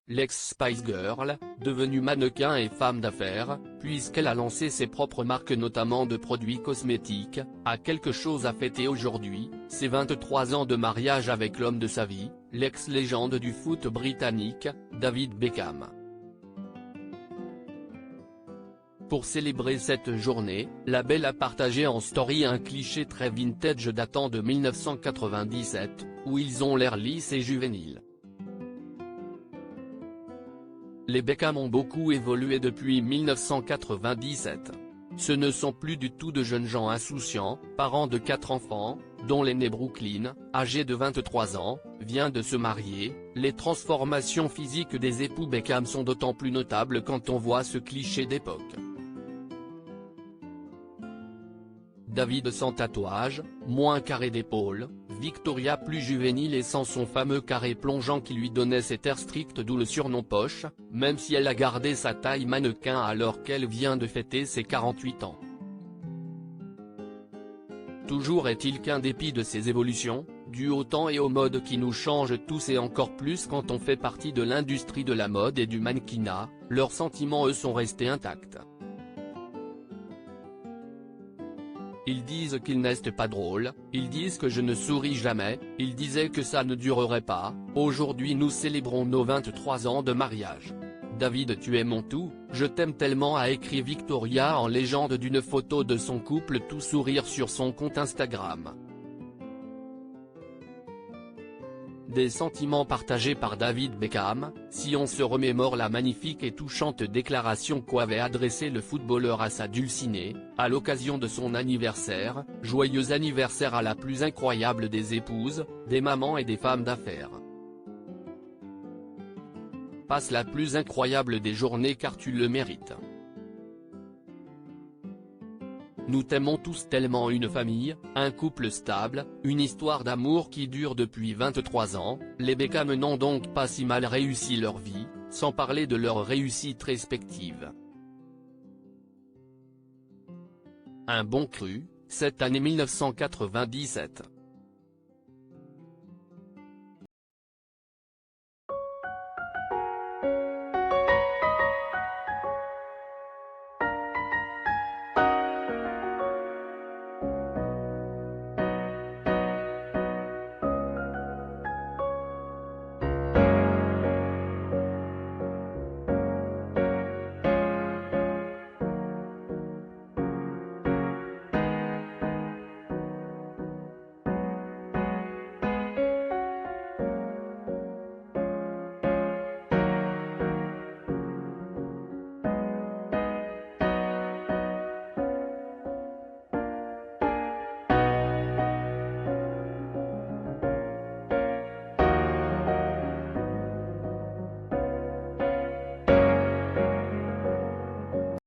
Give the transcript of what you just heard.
l'ex-Spice Girl, devenue mannequin et femme d'affaires, puisqu'elle a lancé ses propres marques notamment de produits cosmétiques, a quelque chose à fêter aujourd'hui, ses 23 ans de mariage avec l'homme de sa vie, l'ex-légende du foot britannique, David Beckham. Pour célébrer cette journée, la belle a partagé en story un cliché très vintage datant de 1997, où ils ont l'air lisses et juvéniles. Les Beckham ont beaucoup évolué depuis 1997. Ce ne sont plus du tout de jeunes gens insouciants, parents de 4 enfants, dont l'aîné Brooklyn, âgé de 23 ans, vient de se marier. Les transformations physiques des époux Beckham sont d'autant plus notables quand on voit ce cliché d'époque. David sans tatouage, moins carré d'épaule, Victoria plus juvénile et sans son fameux carré plongeant qui lui donnait cet air strict d'où le surnom poche, même si elle a gardé sa taille mannequin alors qu'elle vient de fêter ses 48 ans. Toujours est-il qu'en dépit de ces évolutions, dues au temps et aux modes qui nous changent tous et encore plus quand on fait partie de l'industrie de la mode et du mannequinat, leurs sentiments eux sont restés intacts. Ils disent qu'ils n'est pas drôle, ils disent que je ne souris jamais, ils disaient que ça ne durerait pas. Aujourd'hui nous célébrons nos 23 ans de mariage. David tu es mon tout, je t'aime tellement, a écrit Victoria en légende d'une photo de son couple tout sourire sur son compte Instagram. Des sentiments partagés par David Beckham, si on se remémore la magnifique et touchante déclaration qu'avait adressée le footballeur à sa dulcinée, à l'occasion de son anniversaire, joyeux anniversaire à la plus incroyable des épouses, des mamans et des femmes d'affaires. Passe la plus incroyable des journées car tu le mérites. Nous t'aimons tous tellement, une famille, un couple stable, une histoire d'amour qui dure depuis 23 ans, les Beckham n'ont donc pas si mal réussi leur vie, sans parler de leurs réussites respectives. Un bon cru, cette année 1997.